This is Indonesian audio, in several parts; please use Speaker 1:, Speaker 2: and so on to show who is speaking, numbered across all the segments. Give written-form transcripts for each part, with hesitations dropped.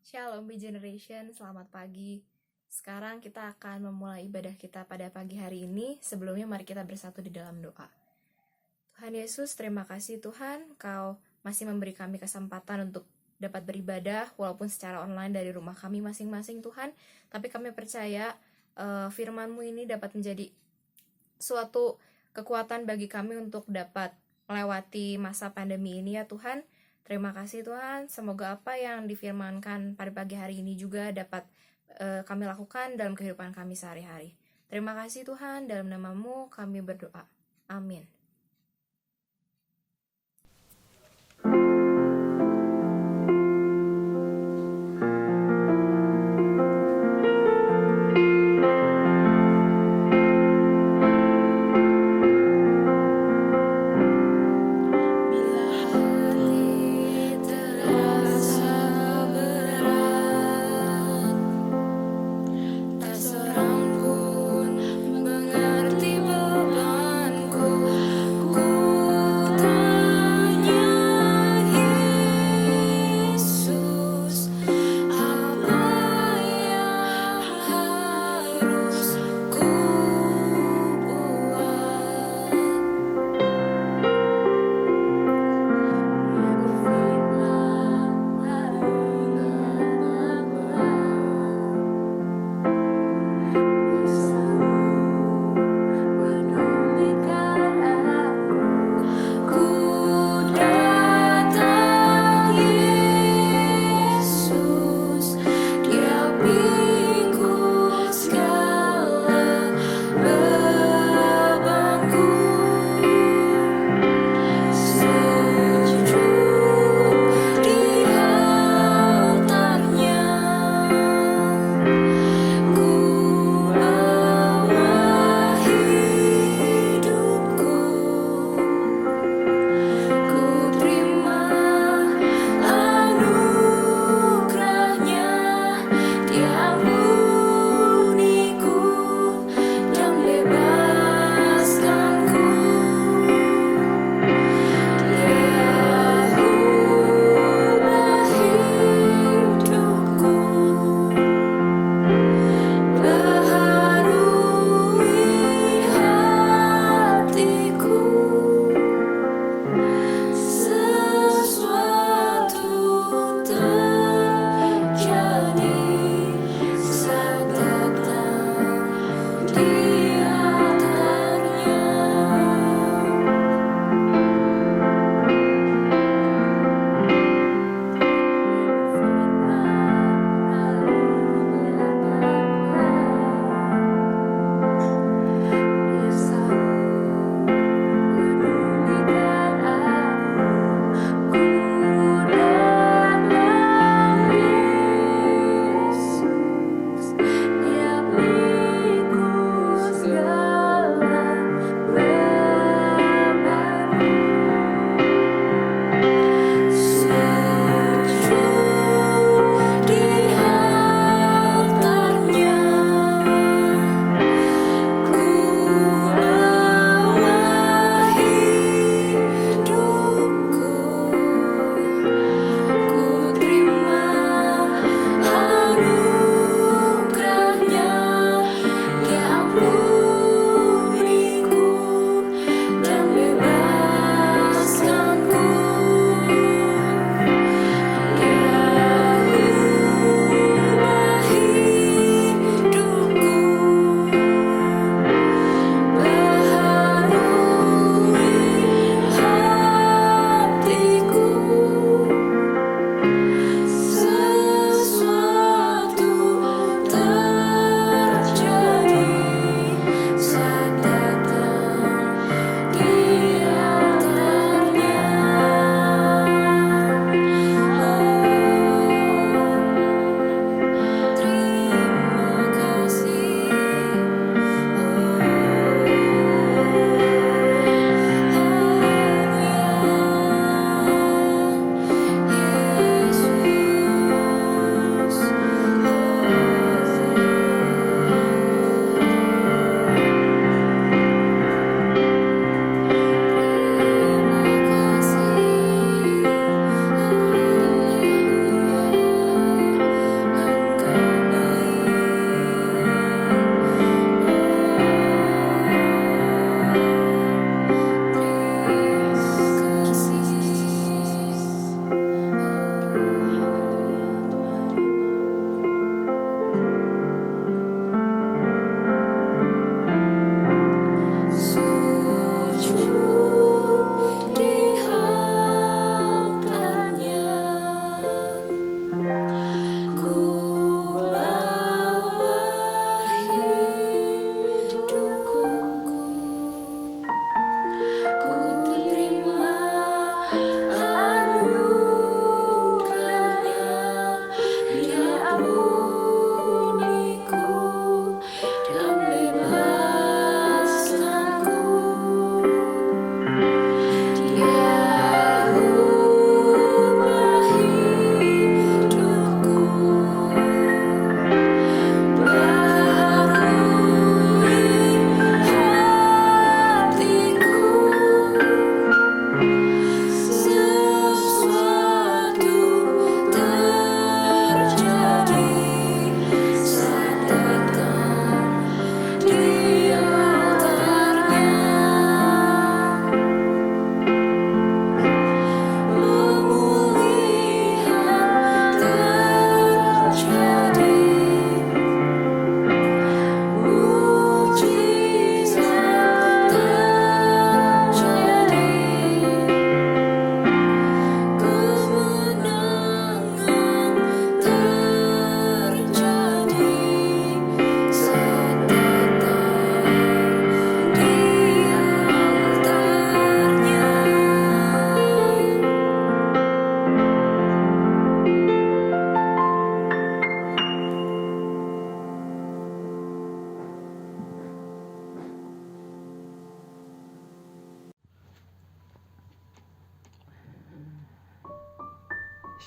Speaker 1: Shalom B-Generation, selamat pagi. Sekarang kita akan memulai ibadah kita pada pagi hari ini. Sebelumnya mari kita bersatu di dalam doa. Tuhan Yesus, terima kasih Tuhan, Kau masih memberi kami kesempatan untuk dapat beribadah walaupun secara online dari rumah kami masing-masing Tuhan. Tapi kami percaya firman-Mu ini dapat menjadi suatu kekuatan bagi kami untuk dapat melewati masa pandemi ini ya Tuhan. Terima kasih Tuhan, semoga apa yang difirmankan pada pagi hari ini juga dapat kami lakukan dalam kehidupan kami sehari-hari. Terima kasih Tuhan, dalam nama-Mu kami berdoa. Amin.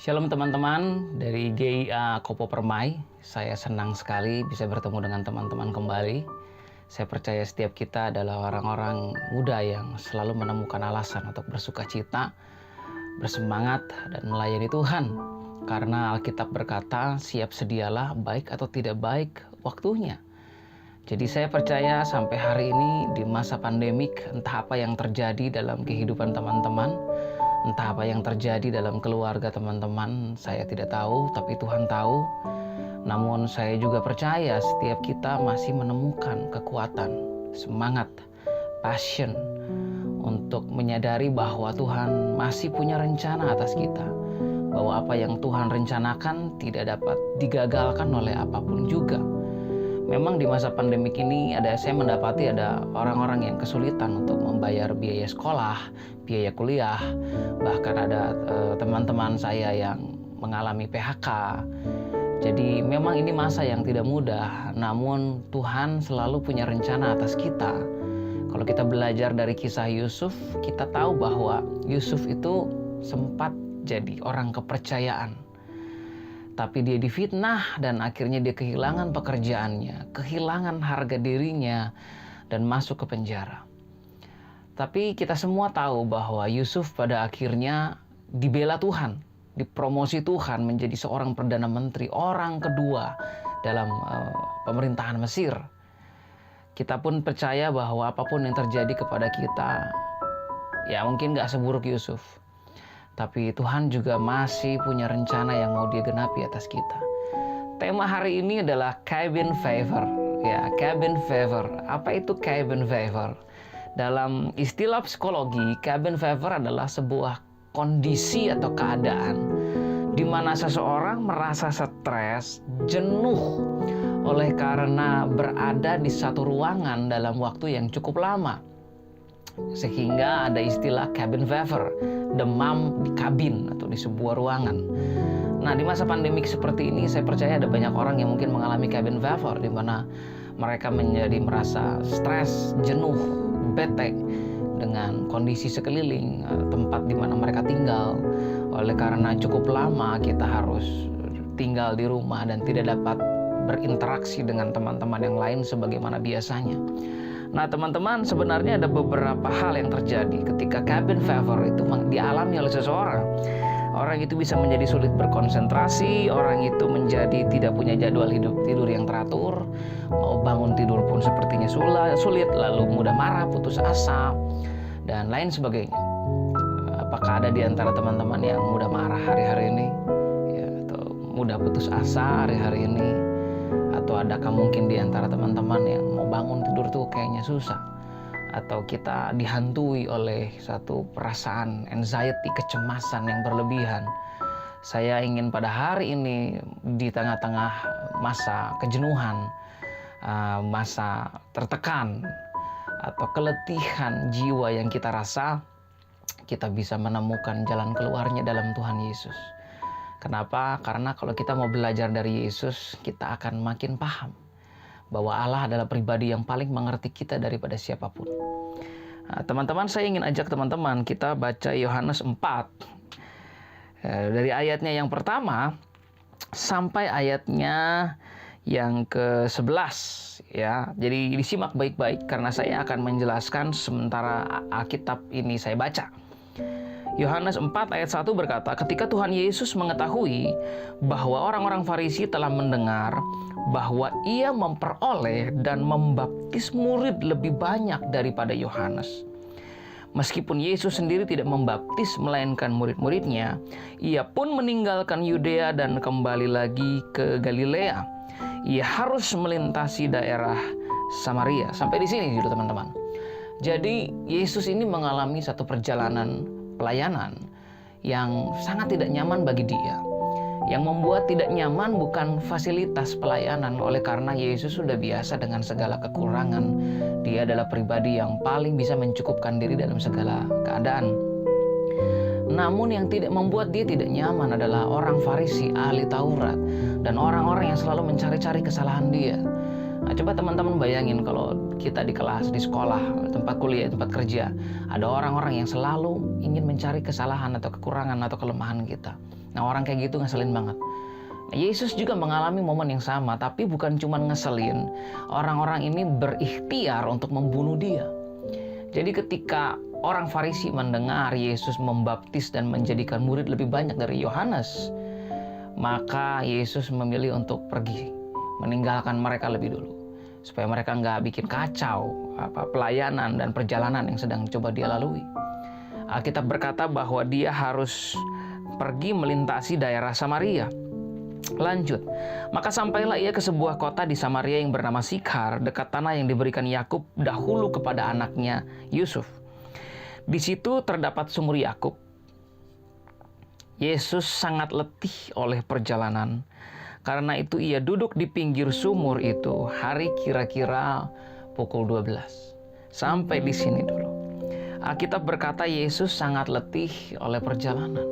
Speaker 2: Shalom teman-teman dari GIA Kopo Permai. Saya senang sekali bisa bertemu dengan teman-teman kembali. Saya percaya setiap kita adalah orang-orang muda yang selalu menemukan alasan untuk bersuka cita, bersemangat, dan melayani Tuhan. Karena Alkitab berkata, siap sedialah baik atau tidak baik waktunya. Jadi saya percaya sampai hari ini di masa pandemik, entah apa yang terjadi dalam kehidupan teman-teman, entah apa yang terjadi dalam keluarga teman-teman, saya tidak tahu, tapi Tuhan tahu. Namun saya juga percaya setiap kita masih menemukan kekuatan, semangat, passion untuk menyadari bahwa Tuhan masih punya rencana atas kita. Bahwa apa yang Tuhan rencanakan tidak dapat digagalkan oleh apapun juga. Memang di masa pandemik ini saya mendapati ada orang-orang yang kesulitan untuk membayar biaya sekolah, biaya kuliah, bahkan ada teman-teman saya yang mengalami PHK. Jadi memang ini masa yang tidak mudah, namun Tuhan selalu punya rencana atas kita. Kalau kita belajar dari kisah Yusuf, kita tahu bahwa Yusuf itu sempat jadi orang kepercayaan. Tapi dia difitnah dan akhirnya dia kehilangan pekerjaannya, kehilangan harga dirinya, dan masuk ke penjara. Tapi kita semua tahu bahwa Yusuf pada akhirnya dibela Tuhan, dipromosi Tuhan menjadi seorang Perdana Menteri, orang kedua dalam pemerintahan Mesir. Kita pun percaya bahwa apapun yang terjadi kepada kita, ya mungkin gak seburuk Yusuf. Tapi Tuhan juga masih punya rencana yang mau Dia genapi atas kita. Tema hari ini adalah cabin fever. Ya, cabin fever. Apa itu cabin fever? Dalam istilah psikologi, cabin fever adalah sebuah kondisi atau keadaan di mana seseorang merasa stres, jenuh oleh karena berada di satu ruangan dalam waktu yang cukup lama. Sehingga ada istilah cabin fever, demam di kabin atau di sebuah ruangan. Nah, di masa pandemik seperti ini saya percaya ada banyak orang yang mungkin mengalami cabin fever, di mana mereka menjadi merasa stres, jenuh, bete dengan kondisi sekeliling, tempat di mana mereka tinggal. Oleh karena cukup lama kita harus tinggal di rumah dan tidak dapat berinteraksi dengan teman-teman yang lain sebagaimana biasanya. Nah teman-teman, sebenarnya ada beberapa hal yang terjadi ketika cabin fever itu dialami oleh seseorang. Orang itu bisa menjadi sulit berkonsentrasi, orang itu menjadi tidak punya jadwal tidur yang teratur, mau bangun tidur pun sepertinya sulit, lalu mudah marah, putus asa, dan lain sebagainya. Apakah ada di antara teman-teman yang mudah marah hari-hari ini? Ya, atau mudah putus asa hari-hari ini? Atau adakah mungkin di antara teman-teman yang mau bangun tidur tuh kayaknya susah? Atau kita dihantui oleh satu perasaan anxiety, kecemasan yang berlebihan. Saya ingin pada hari ini di tengah-tengah masa kejenuhan, masa tertekan, atau keletihan jiwa yang kita rasa, kita bisa menemukan jalan keluarnya dalam Tuhan Yesus. Kenapa? Karena kalau kita mau belajar dari Yesus, kita akan makin paham bahwa Allah adalah pribadi yang paling mengerti kita daripada siapapun. Nah, teman-teman, saya ingin ajak teman-teman kita baca Yohanes 4. Dari ayatnya yang pertama sampai ayatnya yang ke-11. Ya, jadi disimak baik-baik karena saya akan menjelaskan sementara Alkitab ini saya baca. Yohanes 4 ayat 1 berkata, ketika Tuhan Yesus mengetahui bahwa orang-orang Farisi telah mendengar bahwa ia memperoleh dan membaptis murid lebih banyak daripada Yohanes. Meskipun Yesus sendiri tidak membaptis melainkan murid-muridnya, ia pun meninggalkan Yudea dan kembali lagi ke Galilea. Ia harus melintasi daerah Samaria. Sampai di sini dulu teman-teman. Jadi Yesus ini mengalami satu perjalanan pelayanan yang sangat tidak nyaman bagi dia. Yang membuat tidak nyaman bukan fasilitas pelayanan, oleh karena Yesus sudah biasa dengan segala kekurangan. Dia adalah pribadi yang paling bisa mencukupkan diri dalam segala keadaan. Namun yang tidak membuat dia tidak nyaman adalah orang Farisi, ahli Taurat, dan orang-orang yang selalu mencari-cari kesalahan dia. Nah, coba teman-teman bayangin kalau kita di kelas, di sekolah, tempat kuliah, tempat kerja, ada orang-orang yang selalu ingin mencari kesalahan atau kekurangan atau kelemahan kita. Nah, orang kayak gitu ngeselin banget. Nah, Yesus juga mengalami momen yang sama, tapi bukan cuma ngeselin. Orang-orang ini berikhtiar untuk membunuh dia. Jadi ketika orang Farisi mendengar Yesus membaptis dan menjadikan murid lebih banyak dari Yohanes, maka Yesus memilih untuk pergi, meninggalkan mereka lebih dulu, supaya mereka nggak bikin kacau pelayanan dan perjalanan yang sedang coba dia lalui. Alkitab berkata bahwa dia harus pergi melintasi daerah Samaria. Lanjut, maka sampailah ia ke sebuah kota di Samaria yang bernama Sikhar, dekat tanah yang diberikan Yakub dahulu kepada anaknya Yusuf. Di situ terdapat sumur Yakub. Yesus sangat letih oleh perjalanan. Karena itu ia duduk di pinggir sumur itu hari kira-kira pukul 12. Sampai di sini dulu. Alkitab berkata Yesus sangat letih oleh perjalanan.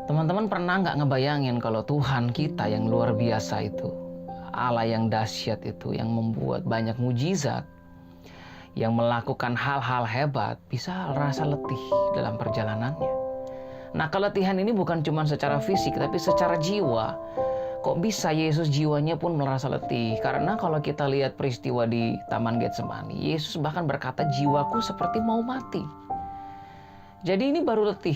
Speaker 2: Teman-teman pernah nggak ngebayangin kalau Tuhan kita yang luar biasa itu, Allah yang dahsyat itu, yang membuat banyak mujizat, yang melakukan hal-hal hebat, bisa rasa letih dalam perjalanannya. Nah, keletihan ini bukan cuma secara fisik, tapi secara jiwa. Kok bisa Yesus jiwanya pun merasa letih? Karena kalau kita lihat peristiwa di Taman Getsemani, Yesus bahkan berkata, jiwaku seperti mau mati. Jadi ini baru letih,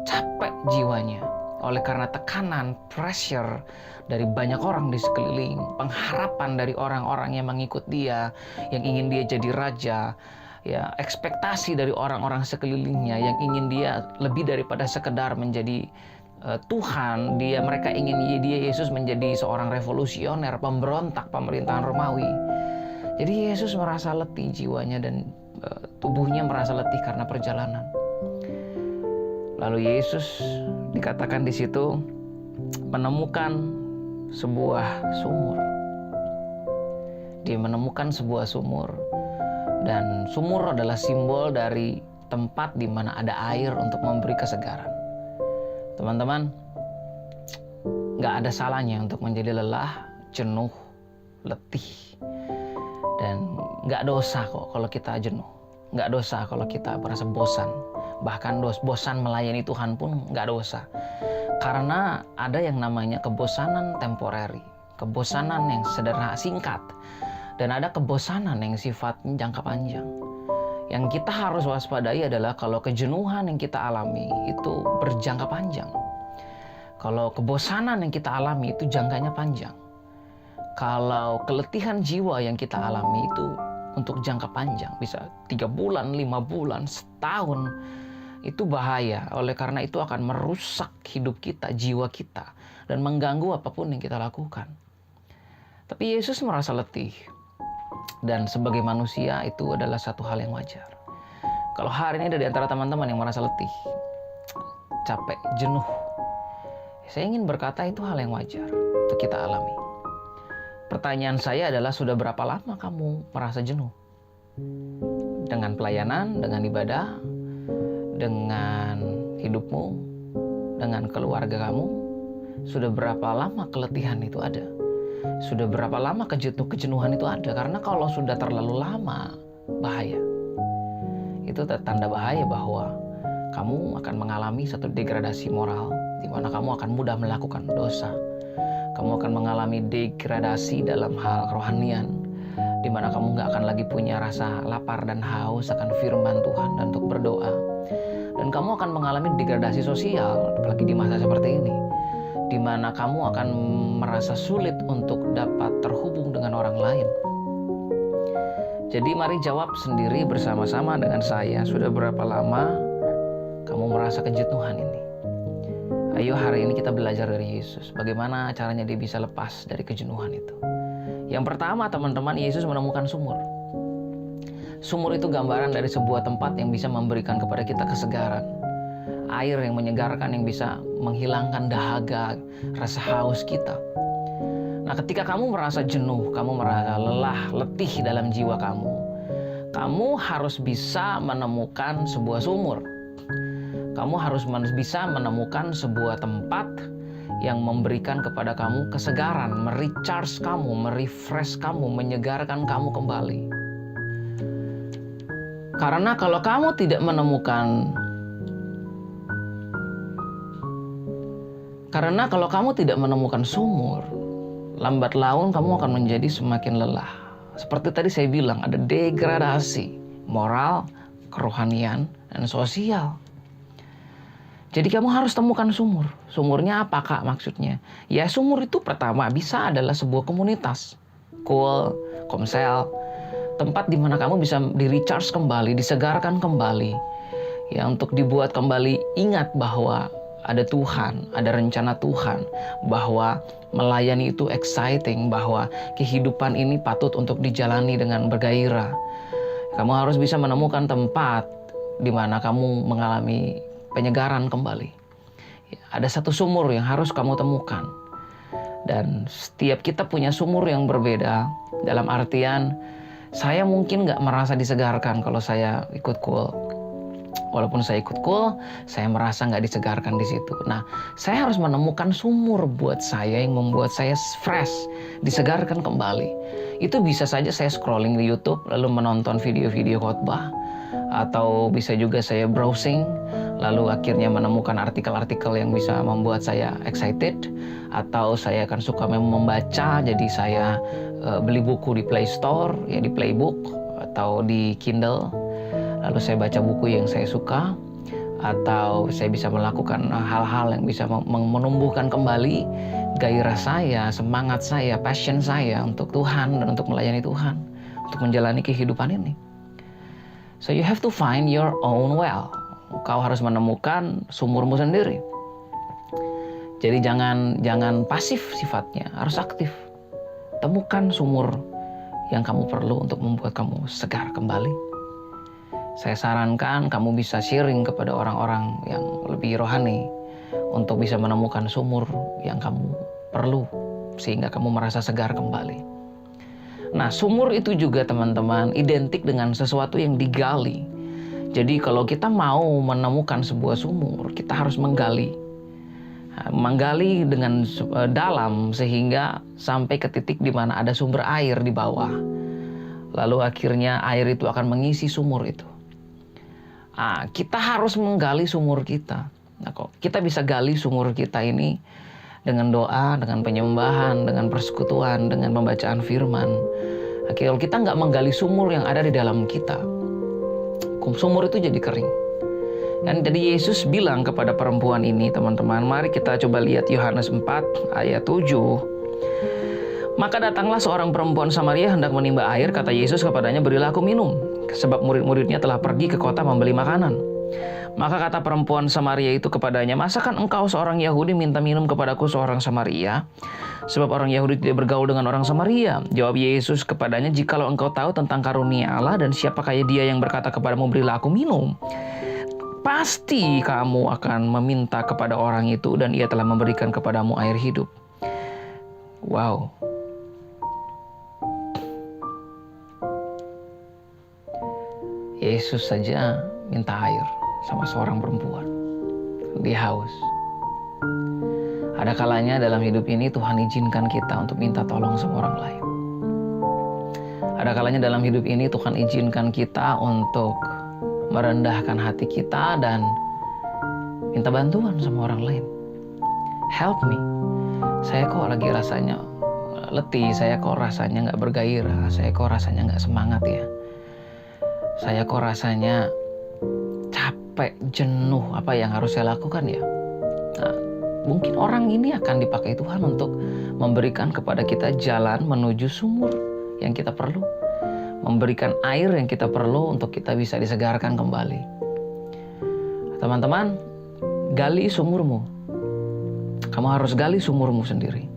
Speaker 2: capek jiwanya. Oleh karena tekanan, pressure dari banyak orang di sekeliling, pengharapan dari orang-orang yang mengikut dia, yang ingin dia jadi raja, ya, ekspektasi dari orang-orang sekelilingnya yang ingin dia lebih daripada sekedar menjadi Tuhan. Mereka ingin dia Yesus menjadi seorang revolusioner, pemberontak pemerintahan Romawi. Jadi Yesus merasa letih jiwanya dan tubuhnya merasa letih karena perjalanan. Lalu Yesus dikatakan di situ menemukan sebuah sumur. Dia menemukan sebuah sumur, dan sumur adalah simbol dari tempat di mana ada air untuk memberi kesegaran. Teman-teman, nggak ada salahnya untuk menjadi lelah, jenuh, letih, dan nggak dosa kok kalau kita jenuh. Nggak dosa kalau kita merasa bosan. Bahkan bosan melayani Tuhan pun nggak dosa. Karena ada yang namanya kebosanan temporary, kebosanan yang sederhana, singkat, dan ada kebosanan yang sifatnya jangka panjang. Yang kita harus waspadai adalah kalau kejenuhan yang kita alami itu berjangka panjang. Kalau kebosanan yang kita alami itu jangkanya panjang. Kalau keletihan jiwa yang kita alami itu untuk jangka panjang, bisa 3 bulan, 5 bulan, setahun, itu bahaya. Oleh karena itu akan merusak hidup kita, jiwa kita, dan mengganggu apapun yang kita lakukan. Tapi Yesus merasa letih. Dan sebagai manusia itu adalah satu hal yang wajar. Kalau hari ini ada di antara teman-teman yang merasa letih, capek, jenuh, saya ingin berkata itu hal yang wajar untuk kita alami. Pertanyaan saya adalah, sudah berapa lama kamu merasa jenuh? Dengan pelayanan, dengan ibadah, dengan hidupmu, dengan keluarga kamu? Sudah berapa lama keletihan itu ada? Sudah berapa lama kejenuhan itu ada? Karena kalau sudah terlalu lama, bahaya. Itu tanda bahaya bahwa kamu akan mengalami satu degradasi moral, di mana kamu akan mudah melakukan dosa. Kamu akan mengalami degradasi dalam hal kerohanian, di mana kamu nggak akan lagi punya rasa lapar dan haus akan firman Tuhan dan untuk berdoa. Dan kamu akan mengalami degradasi sosial, apalagi di masa seperti ini, di mana kamu akan merasa sulit untuk dapat terhubung dengan orang lain. Jadi mari jawab sendiri bersama-sama dengan saya, sudah berapa lama kamu merasa kejenuhan ini? Ayo hari ini kita belajar dari Yesus, bagaimana caranya dia bisa lepas dari kejenuhan itu. Yang pertama teman-teman, Yesus menemukan sumur. Sumur itu gambaran dari sebuah tempat yang bisa memberikan kepada kita kesegaran. Air yang menyegarkan, yang bisa menghilangkan dahaga, rasa haus kita. Nah, ketika kamu merasa jenuh, kamu merasa lelah, letih dalam jiwa kamu harus bisa menemukan sebuah sumur. Kamu harus bisa menemukan sebuah tempat yang memberikan kepada kamu kesegaran, merecharge kamu, merefresh kamu, menyegarkan kamu kembali. Karena kalau kamu tidak menemukan Karena kalau kamu tidak menemukan sumur, lambat laun kamu akan menjadi semakin lelah. Seperti tadi saya bilang, ada degradasi moral, kerohanian, dan sosial. Jadi kamu harus temukan sumur. Sumurnya apa, Kak, maksudnya? Ya, sumur itu pertama bisa adalah sebuah komunitas. Cool, komsel, tempat di mana kamu bisa di-recharge kembali, disegarkan kembali. Ya, untuk dibuat kembali ingat bahwa ada Tuhan, ada rencana Tuhan, bahwa melayani itu exciting, bahwa kehidupan ini patut untuk dijalani dengan bergairah. Kamu harus bisa menemukan tempat di mana kamu mengalami penyegaran kembali. Ya, ada satu sumur yang harus kamu temukan. Dan setiap kita punya sumur yang berbeda. Dalam artian, saya mungkin gak merasa disegarkan kalau saya ikut cool. Walaupun saya ikut cool, saya merasa gak disegarkan di situ. Nah, saya harus menemukan sumur buat saya yang membuat saya fresh, disegarkan kembali. Itu bisa saja saya scrolling di YouTube, lalu menonton video-video khotbah. Atau bisa juga saya browsing, lalu akhirnya menemukan artikel-artikel yang bisa membuat saya excited. Atau saya akan suka membaca, jadi saya beli buku di Play Store, ya di Playbook, atau di Kindle. Lalu saya baca buku yang saya suka, atau saya bisa melakukan hal-hal yang bisa menumbuhkan kembali gairah saya, semangat saya, passion saya untuk Tuhan dan untuk melayani Tuhan, untuk menjalani kehidupan ini. So you have to find your own well. Kau harus menemukan sumurmu sendiri. Jadi jangan pasif sifatnya, harus aktif. Temukan sumur yang kamu perlu untuk membuat kamu segar kembali. Saya sarankan kamu bisa sharing kepada orang-orang yang lebih rohani untuk bisa menemukan sumur yang kamu perlu sehingga kamu merasa segar kembali. Nah, sumur itu juga teman-teman identik dengan sesuatu yang digali. Jadi kalau kita mau menemukan sebuah sumur, kita harus menggali dengan dalam sehingga sampai ke titik di mana ada sumber air di bawah. Lalu akhirnya air itu akan mengisi sumur itu. Kita harus menggali sumur kita. Nah, kok kita bisa gali sumur kita ini dengan doa, dengan penyembahan, dengan persekutuan, dengan pembacaan firman. Kalau kita nggak menggali sumur yang ada di dalam kita, sumur itu jadi kering. Dan jadi Yesus bilang kepada perempuan ini, teman-teman, mari kita coba lihat Yohanes 4 ayat 7. Maka datanglah seorang perempuan Samaria hendak menimba air, kata Yesus kepadanya, berilah aku minum, sebab murid-muridnya telah pergi ke kota membeli makanan. Maka kata perempuan Samaria itu kepadanya, masakan engkau seorang Yahudi minta minum kepadaku seorang Samaria? Sebab orang Yahudi tidak bergaul dengan orang Samaria. Jawab Yesus kepadanya, jikalau engkau tahu tentang karunia Allah dan siapakah dia yang berkata kepadamu, berilah aku minum, pasti kamu akan meminta kepada orang itu dan ia telah memberikan kepadamu air hidup. Wow. Yesus saja minta air sama seorang perempuan. Dia haus. Ada kalanya dalam hidup ini Tuhan izinkan kita untuk minta tolong sama orang lain. Ada kalanya dalam hidup ini Tuhan izinkan kita untuk merendahkan hati kita dan minta bantuan sama orang lain. Help me. Saya kok lagi rasanya letih, saya kok rasanya gak bergairah, saya kok rasanya gak semangat ya. Saya kok rasanya capek, jenuh, apa yang harus saya lakukan ya? Nah, mungkin orang ini akan dipakai Tuhan untuk memberikan kepada kita jalan menuju sumur yang kita perlu. Memberikan air yang kita perlu untuk kita bisa disegarkan kembali. Teman-teman, gali sumurmu. Kamu harus gali sumurmu sendiri.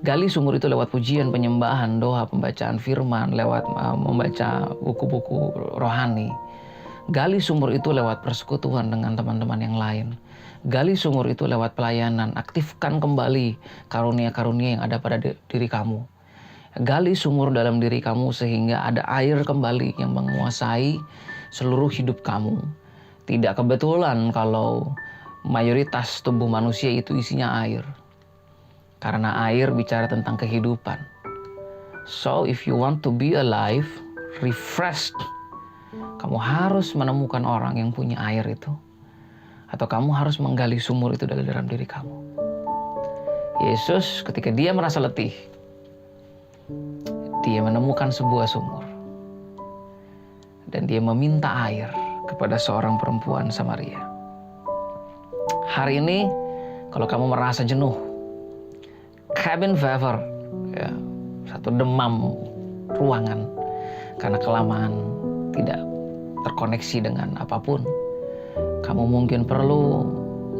Speaker 2: Gali sumur itu lewat pujian, penyembahan, doa, pembacaan firman, lewat membaca buku-buku rohani. Gali sumur itu lewat persekutuan dengan teman-teman yang lain. Gali sumur itu lewat pelayanan. Aktifkan kembali karunia-karunia yang ada pada diri kamu. Gali sumur dalam diri kamu sehingga ada air kembali yang menguasai seluruh hidup kamu. Tidak kebetulan kalau mayoritas tubuh manusia itu isinya air. Karena air bicara tentang kehidupan. So if you want to be alive, refreshed, kamu harus menemukan orang yang punya air itu. atau kamu harus menggali sumur itu dari dalam diri kamu. Yesus ketika dia merasa letih, dia menemukan sebuah sumur. Dan dia meminta air kepada seorang perempuan Samaria. Hari ini, kalau kamu merasa jenuh, cabin fever, ya, satu demam ruangan karena kelamaan tidak terkoneksi dengan apapun, kamu mungkin perlu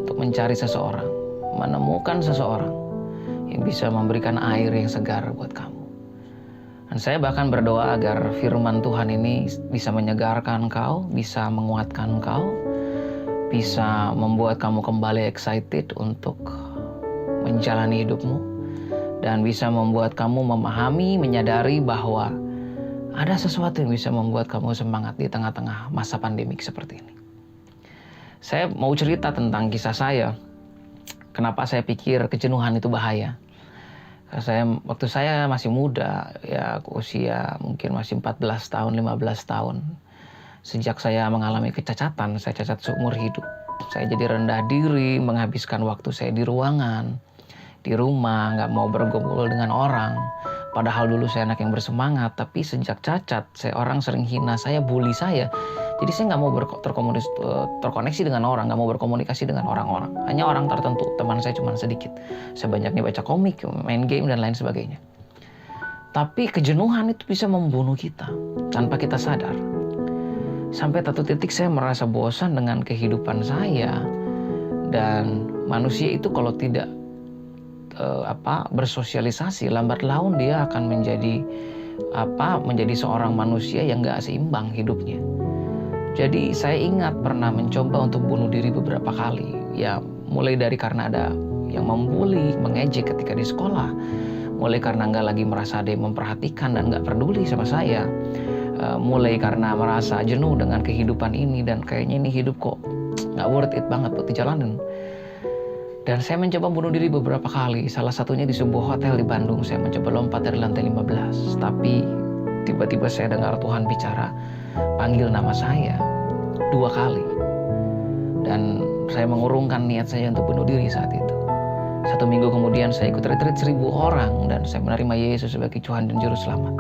Speaker 2: untuk mencari seseorang, menemukan seseorang yang bisa memberikan air yang segar buat kamu. Dan saya bahkan berdoa agar firman Tuhan ini bisa menyegarkan engkau, bisa menguatkan engkau, bisa membuat kamu kembali excited untuk menjalani hidupmu, dan bisa membuat kamu memahami, menyadari bahwa ada sesuatu yang bisa membuat kamu semangat di tengah-tengah masa pandemik seperti ini. Saya mau cerita tentang kisah saya, kenapa saya pikir kejenuhan itu bahaya. Waktu saya masih muda, ya usia mungkin masih 14 tahun, 15 tahun. Sejak saya mengalami kecacatan, saya cacat seumur hidup. Saya jadi rendah diri, menghabiskan waktu saya di ruangan, di rumah, nggak mau bergaul dengan orang. Padahal dulu saya anak yang bersemangat, tapi sejak cacat, orang sering hina saya, bully saya. Jadi saya nggak mau terkoneksi dengan orang, nggak mau berkomunikasi dengan orang-orang. Hanya orang tertentu, teman saya cuma sedikit. Saya banyaknya baca komik, main game, dan lain sebagainya. Tapi kejenuhan itu bisa membunuh kita tanpa kita sadar. Sampai satu titik saya merasa bosan dengan kehidupan saya. Dan manusia itu kalau tidak bersosialisasi, lambat laun dia akan menjadi seorang manusia yang nggak seimbang hidupnya. Jadi saya ingat pernah mencoba untuk bunuh diri beberapa kali. Ya mulai dari karena ada yang membuli, mengejek ketika di sekolah. Mulai karena nggak lagi merasa ada yang memperhatikan dan nggak peduli sama saya. Mulai karena merasa jenuh dengan kehidupan ini dan kayaknya ini hidup kok nggak worth it banget buat dijalanin. Dan saya mencoba bunuh diri beberapa kali. Salah satunya di sebuah hotel di Bandung. Saya mencoba lompat dari lantai 15. Tapi tiba-tiba saya dengar Tuhan bicara, panggil nama saya 2 kali. Dan saya mengurungkan niat saya untuk bunuh diri saat itu. 1 minggu kemudian saya ikut retreat 1.000 orang. Dan saya menerima Yesus sebagai Tuhan dan Juru Selamat.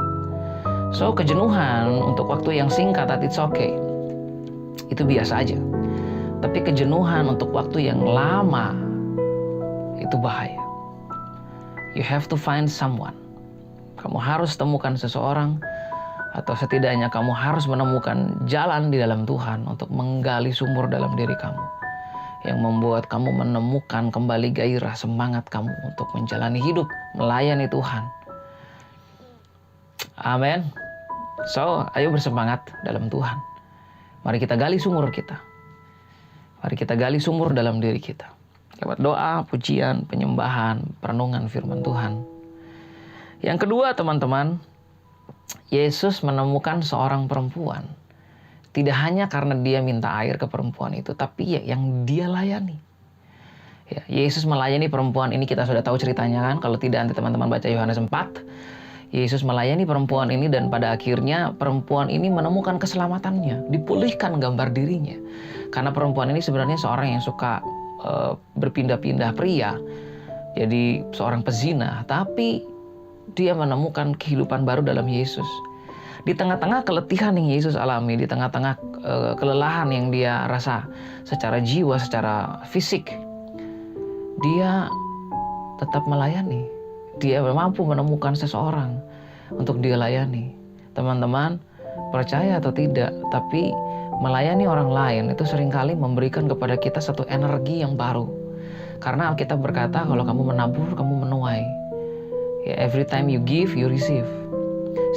Speaker 2: So kejenuhan untuk waktu yang singkat, it's okay. Itu biasa aja. Tapi kejenuhan untuk waktu yang lama, itu bahaya. You have to find someone. Kamu harus temukan seseorang, atau setidaknya kamu harus menemukan jalan di dalam Tuhan untuk menggali sumur dalam diri kamu yang membuat kamu menemukan kembali gairah semangat kamu untuk menjalani hidup, melayani Tuhan. Amin. So, ayo bersemangat dalam Tuhan. Mari kita gali sumur kita. Mari kita gali sumur dalam diri kita. Lewat doa, pujian, penyembahan, perenungan firman Tuhan. Yang kedua, teman-teman, Yesus menemukan seorang perempuan. Tidak hanya karena dia minta air ke perempuan itu, tapi ya yang dia layani. Ya, Yesus melayani perempuan ini, kita sudah tahu ceritanya kan? Kalau tidak, nanti teman-teman baca Yohanes 4. Yesus melayani perempuan ini dan pada akhirnya perempuan ini menemukan keselamatannya. Dipulihkan gambar dirinya. Karena perempuan ini sebenarnya seorang yang suka berpindah-pindah pria, jadi seorang pezina, tapi dia menemukan kehidupan baru dalam Yesus. Di tengah-tengah keletihan yang Yesus alami, di tengah-tengah kelelahan yang dia rasa secara jiwa, secara fisik, dia tetap melayani. Dia mampu menemukan seseorang untuk dia layani. Teman-teman, percaya atau tidak, tapi melayani orang lain itu seringkali memberikan kepada kita satu energi yang baru. Karena Alkitab berkata kalau kamu menabur, kamu menuai. Ya, every time you give, you receive.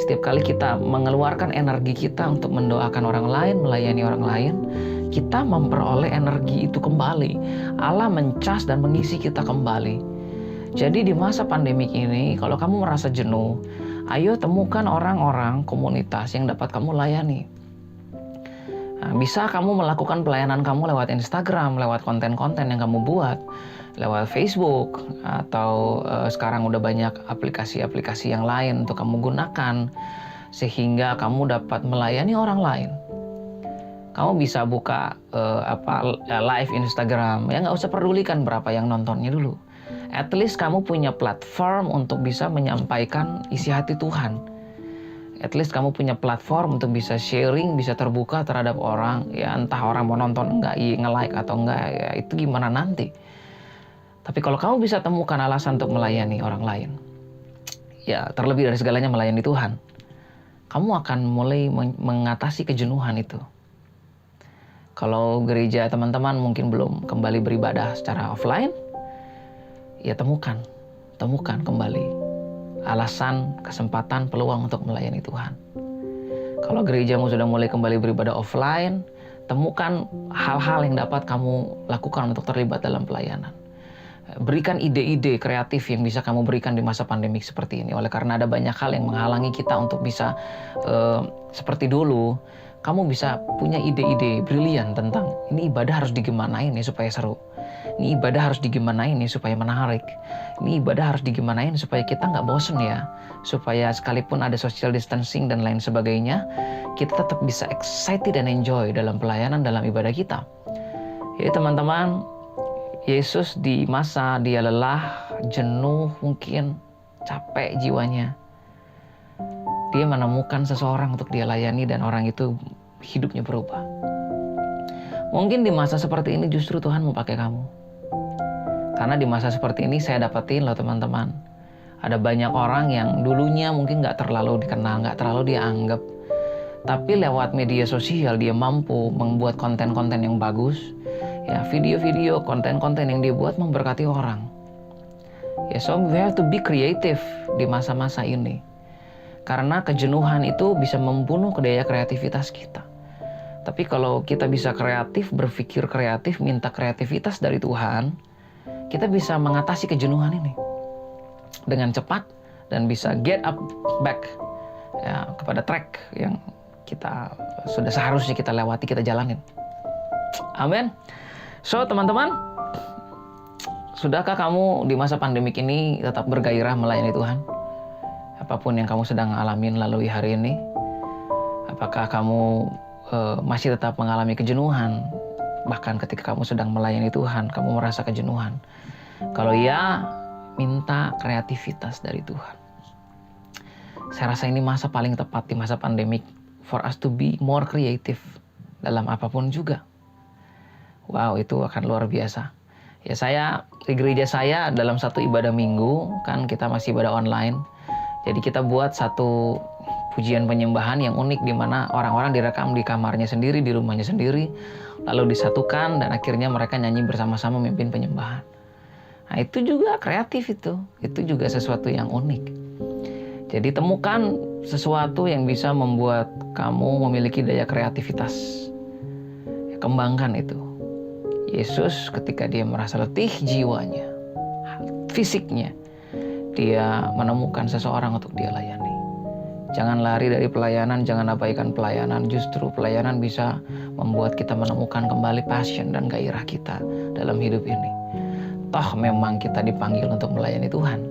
Speaker 2: Setiap kali kita mengeluarkan energi kita untuk mendoakan orang lain, melayani orang lain, kita memperoleh energi itu kembali. Allah mencas dan mengisi kita kembali. Jadi di masa pandemik ini, kalau kamu merasa jenuh, ayo temukan orang-orang, komunitas yang dapat kamu layani. Nah, bisa kamu melakukan pelayanan kamu lewat Instagram, lewat konten-konten yang kamu buat, lewat Facebook, atau sekarang udah banyak aplikasi-aplikasi yang lain untuk kamu gunakan, sehingga kamu dapat melayani orang lain. Kamu bisa buka live Instagram, ya nggak usah pedulikan berapa yang nontonnya dulu. At least kamu punya platform untuk bisa menyampaikan isi hati Tuhan. At least kamu punya platform untuk bisa sharing, bisa terbuka terhadap orang. Ya entah orang mau nonton enggak, nge-like atau enggak, ya itu gimana nanti. Tapi kalau kamu bisa temukan alasan untuk melayani orang lain, ya terlebih dari segalanya melayani Tuhan, kamu akan mulai mengatasi kejenuhan itu. Kalau gereja teman-teman mungkin belum kembali beribadah secara offline, ya temukan kembali alasan, kesempatan, peluang untuk melayani Tuhan. Kalau gerejamu sudah mulai kembali beribadah offline, temukan hal-hal yang dapat kamu lakukan untuk terlibat dalam pelayanan. Berikan ide-ide kreatif yang bisa kamu berikan di masa pandemik seperti ini. Oleh karena ada banyak hal yang menghalangi kita untuk bisa seperti dulu, kamu bisa punya ide-ide brilian tentang ini ibadah harus digimanain ya supaya seru. Ini ibadah harus digimanain ya supaya menarik. Ini ibadah harus digimanain supaya kita nggak bosen ya. Supaya sekalipun ada social distancing dan lain sebagainya, kita tetap bisa excited dan enjoy dalam pelayanan, dalam ibadah kita. Jadi teman-teman, Yesus di masa dia lelah, jenuh, mungkin capek jiwanya, dia menemukan seseorang untuk dia layani dan orang itu hidupnya berubah. Mungkin di masa seperti ini justru Tuhan mau pakai kamu. Karena di masa seperti ini saya dapetin loh teman-teman, ada banyak orang yang dulunya mungkin gak terlalu dikenal, gak terlalu dianggap, tapi lewat media sosial dia mampu membuat konten-konten yang bagus. Ya, video-video, konten-konten yang dia buat memberkati orang. Ya, so we have to be creative di masa-masa ini. Karena kejenuhan itu bisa membunuh daya kreativitas kita. Tapi kalau kita bisa kreatif, berpikir kreatif, minta kreativitas dari Tuhan, kita bisa mengatasi kejenuhan ini dengan cepat dan bisa get up back ya, kepada track yang kita sudah seharusnya kita lewati, kita jalanin. Amin. So teman-teman, sudahkah kamu di masa pandemik ini tetap bergairah melayani Tuhan? Apapun yang kamu sedang alamin lalui hari ini, apakah kamu masih tetap mengalami kejenuhan? Bahkan ketika kamu sedang melayani Tuhan, kamu merasa kejenuhan. Kalau ya, minta kreativitas dari Tuhan. Saya rasa ini masa paling tepat di masa pandemik for us to be more creative dalam apapun juga. Wow, itu akan luar biasa. Ya, saya di gereja saya dalam satu ibadah minggu, kan kita masih ibadah online. Jadi kita buat satu pujian penyembahan yang unik di mana orang-orang direkam di kamarnya sendiri, di rumahnya sendiri, lalu disatukan dan akhirnya mereka nyanyi bersama-sama memimpin penyembahan. Nah, itu juga kreatif itu juga sesuatu yang unik. Jadi temukan sesuatu yang bisa membuat kamu memiliki daya kreativitas. Ya, kembangkan itu. Yesus ketika dia merasa letih jiwanya, fisiknya, dia menemukan seseorang untuk dia layani. Jangan lari dari pelayanan, jangan abaikan pelayanan. Justru pelayanan bisa membuat kita menemukan kembali passion dan gairah kita dalam hidup ini. Toh memang kita dipanggil untuk melayani Tuhan.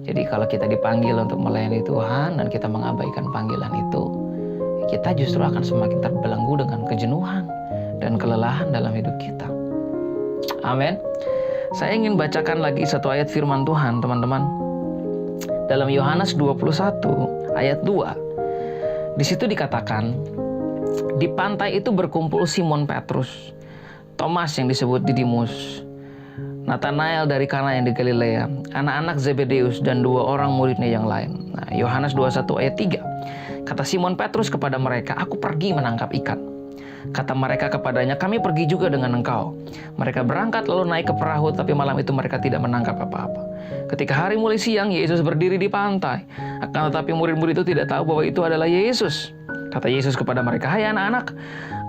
Speaker 2: Jadi kalau kita dipanggil untuk melayani Tuhan dan kita mengabaikan panggilan itu, kita justru akan semakin terbelenggu dengan kejenuhan dan kelelahan dalam hidup kita. Amin. Saya ingin bacakan lagi satu ayat firman Tuhan, teman-teman. Dalam Yohanes 21 ayat 2. Di situ dikatakan, di pantai itu berkumpul Simon Petrus, Thomas yang disebut Didimus, Nathanael dari Kana yang di Galilea, anak-anak Zebedeus dan 2 orang muridnya yang lain. Nah, Yohanes 21 ayat 3. Kata Simon Petrus kepada mereka, aku pergi menangkap ikan. Kata mereka kepadanya, kami pergi juga dengan engkau. Mereka berangkat lalu naik ke perahu, tapi malam itu mereka tidak menangkap apa-apa. Ketika hari mulai siang, Yesus berdiri di pantai. Akan tetapi murid-murid itu tidak tahu bahwa itu adalah Yesus. Kata Yesus kepada mereka, hai anak-anak,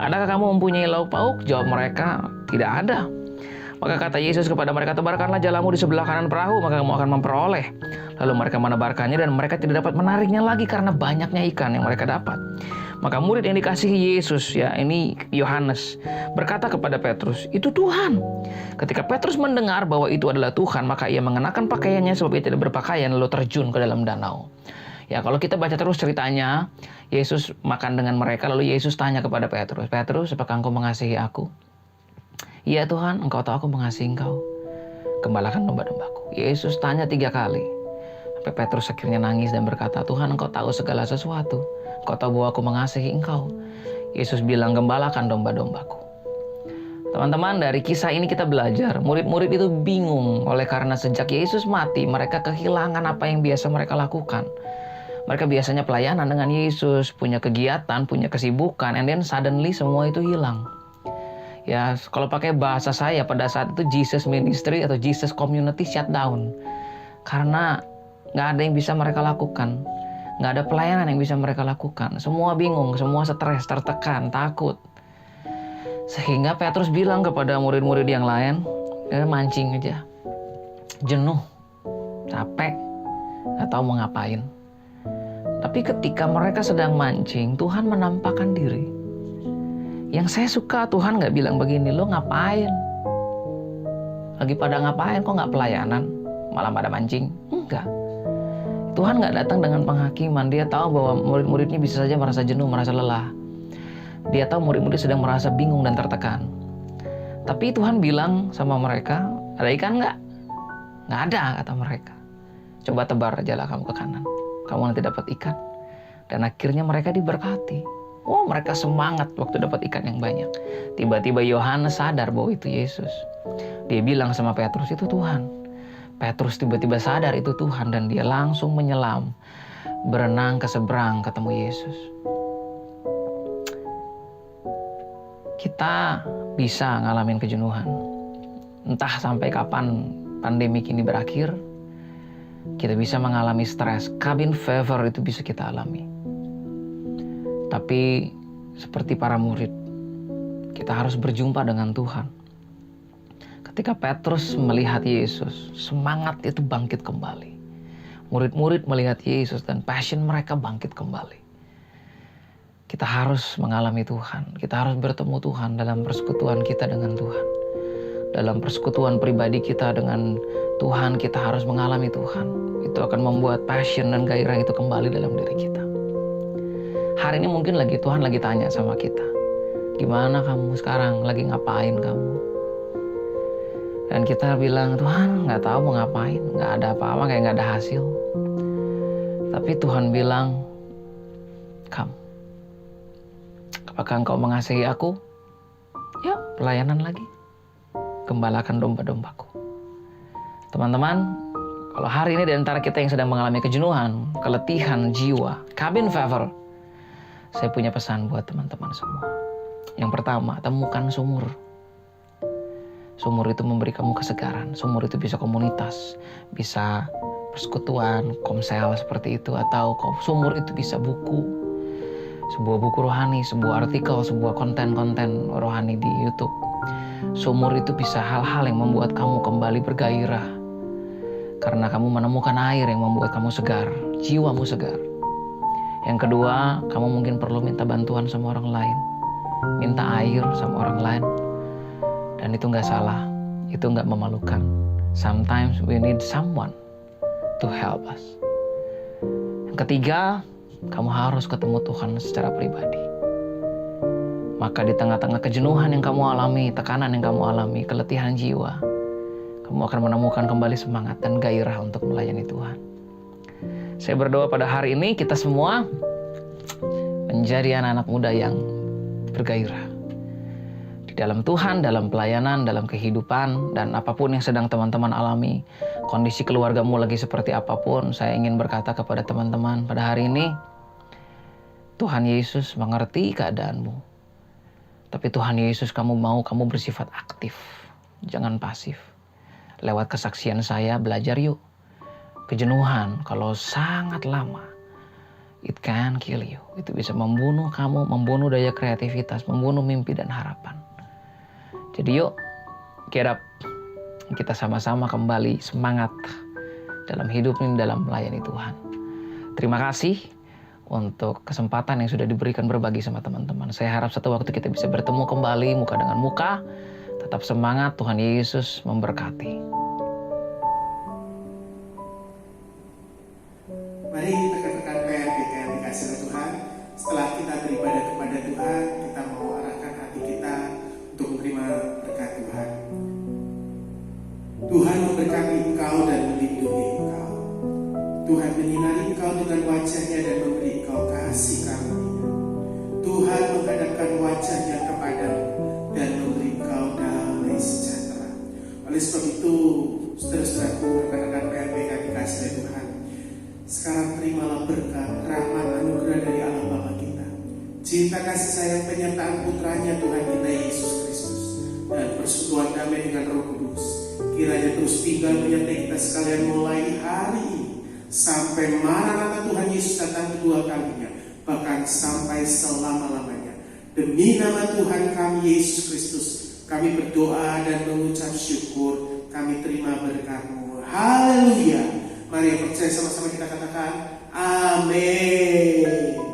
Speaker 2: adakah kamu mempunyai lauk pauk? Jawab mereka, tidak ada. Maka kata Yesus kepada mereka, tebarkanlah jalamu di sebelah kanan perahu, maka kamu akan memperoleh. Lalu mereka menebarkannya dan mereka tidak dapat menariknya lagi karena banyaknya ikan yang mereka dapat. Maka murid yang dikasihi Yesus, ya ini Yohanes, berkata kepada Petrus, itu Tuhan. Ketika Petrus mendengar bahwa itu adalah Tuhan, maka ia mengenakan pakaiannya sebab ia tidak berpakaian lalu terjun ke dalam danau. Ya kalau kita baca terus ceritanya, Yesus makan dengan mereka, lalu Yesus tanya kepada Petrus, Petrus, apakah engkau mengasihi aku? Iya Tuhan, engkau tahu aku mengasihi engkau. Gembalakan domba-dombaku. Yesus tanya 3 kali. Sampai Petrus akhirnya nangis dan berkata, Tuhan engkau tahu segala sesuatu. Engkau tahu bahwa aku mengasihi engkau. Yesus bilang, gembalakan domba-dombaku. Teman-teman, dari kisah ini kita belajar, murid-murid itu bingung oleh karena sejak Yesus mati, mereka kehilangan apa yang biasa mereka lakukan. Mereka biasanya pelayanan dengan Yesus, punya kegiatan, punya kesibukan, and then suddenly semua itu hilang. Ya, kalau pakai bahasa saya pada saat itu Jesus Ministry atau Jesus Community shutdown. Karena nggak ada yang bisa mereka lakukan. Nggak ada pelayanan yang bisa mereka lakukan. Semua bingung, semua stres, tertekan, takut. Sehingga Petrus bilang kepada murid-murid yang lain, mancing aja. Jenuh, capek, nggak tahu mau ngapain. Tapi ketika mereka sedang mancing, Tuhan menampakkan diri. Yang saya suka, Tuhan nggak bilang begini, lo ngapain? Lagi pada ngapain, kok nggak pelayanan? Malah pada mancing? Enggak. Tuhan nggak datang dengan penghakiman. Dia tahu bahwa murid-muridnya bisa saja merasa jenuh, merasa lelah. Dia tahu murid-murid sedang merasa bingung dan tertekan. Tapi Tuhan bilang sama mereka, ada ikan nggak? Nggak ada, kata mereka. Coba tebar ajalah kamu ke kanan. Kamu nanti dapat ikan. Dan akhirnya mereka diberkati. Oh, mereka semangat waktu dapat ikan yang banyak. Tiba-tiba Yohanes sadar bahwa itu Yesus. Dia bilang sama Petrus, itu Tuhan. Petrus tiba-tiba sadar itu Tuhan dan dia langsung menyelam. Berenang ke seberang ketemu Yesus. Kita bisa ngalamin kejenuhan. Entah sampai kapan pandemi ini berakhir, kita bisa mengalami stres. Cabin fever itu bisa kita alami. Tapi seperti para murid, kita harus berjumpa dengan Tuhan. Ketika Petrus melihat Yesus, semangat itu bangkit kembali. Murid-murid melihat Yesus dan passion mereka bangkit kembali. Kita harus mengalami Tuhan. Kita harus bertemu Tuhan dalam persekutuan kita dengan Tuhan. Dalam persekutuan pribadi kita dengan Tuhan, kita harus mengalami Tuhan. Itu akan membuat passion dan gairah itu kembali dalam diri kita. Hari ini mungkin Tuhan lagi tanya sama kita. Gimana kamu sekarang? Lagi ngapain kamu? Dan kita bilang, Tuhan nggak tahu mau ngapain. Nggak ada apa-apa, kayak nggak ada hasil. Tapi Tuhan bilang, come. Apakah engkau mengasihi aku? Ya, pelayanan lagi. Gembalakan domba-dombaku. Teman-teman, kalau hari ini di antara kita yang sedang mengalami kejenuhan, keletihan jiwa, cabin fever, saya punya pesan buat teman-teman semua. Yang pertama, temukan sumur. Sumur itu memberi kamu kesegaran. Sumur itu bisa komunitas, bisa persekutuan, komsel seperti itu, atau sumur itu bisa buku. Sebuah buku rohani, sebuah artikel, sebuah konten-konten rohani di YouTube. Sumur itu bisa hal-hal yang membuat kamu kembali bergairah. Karena kamu menemukan air yang membuat kamu segar, jiwamu segar. Yang kedua, kamu mungkin perlu minta bantuan sama orang lain. Minta air sama orang lain. Dan itu nggak salah, itu nggak memalukan. Sometimes we need someone to help us. Yang ketiga, kamu harus ketemu Tuhan secara pribadi. Maka di tengah-tengah kejenuhan yang kamu alami, tekanan yang kamu alami, keletihan jiwa, kamu akan menemukan kembali semangat dan gairah untuk melayani Tuhan. Saya berdoa pada hari ini kita semua menjadi anak-anak muda yang bergairah. Di dalam Tuhan, dalam pelayanan, dalam kehidupan, dan apapun yang sedang teman-teman alami, kondisi keluargamu lagi seperti apapun, saya ingin berkata kepada teman-teman pada hari ini, Tuhan Yesus mengerti keadaanmu. Tapi Tuhan Yesus kamu bersifat aktif, jangan pasif. Lewat kesaksian saya, belajar yuk. Kejenuhan kalau sangat lama, it can kill you. Itu bisa membunuh kamu, membunuh daya kreativitas, membunuh mimpi dan harapan. Jadi yuk, get up. Kita sama-sama kembali semangat dalam hidup ini, dalam melayani Tuhan. Terima kasih untuk kesempatan yang sudah diberikan berbagi sama teman-teman. Saya harap satu waktu kita bisa bertemu kembali muka dengan muka. Tetap semangat, Tuhan Yesus memberkati.
Speaker 3: Mari rekan-rekan Oleh sebab itu, saudara-saudaraku, rekan-rekan PLBK dikasih oleh Tuhan, sekarang terimalah berkat, rahmat, anugerah dari Allah Bapa kita, cinta kasih sayang penyertaan putranya Tuhan kita Yesus Kristus, dan persekutuan damai dengan Roh Kudus kiranya terus tinggal menyertai kita sekalian mulai hari ini sampai Maranatha Tuhan Yesus datang kedua kalinya, bahkan sampai selama-lamanya. Demi nama Tuhan kami Yesus Kristus, kami berdoa dan mengucap syukur. Kami terima berkat-Mu. Haleluya. Mari percaya sama-sama kita katakan amin.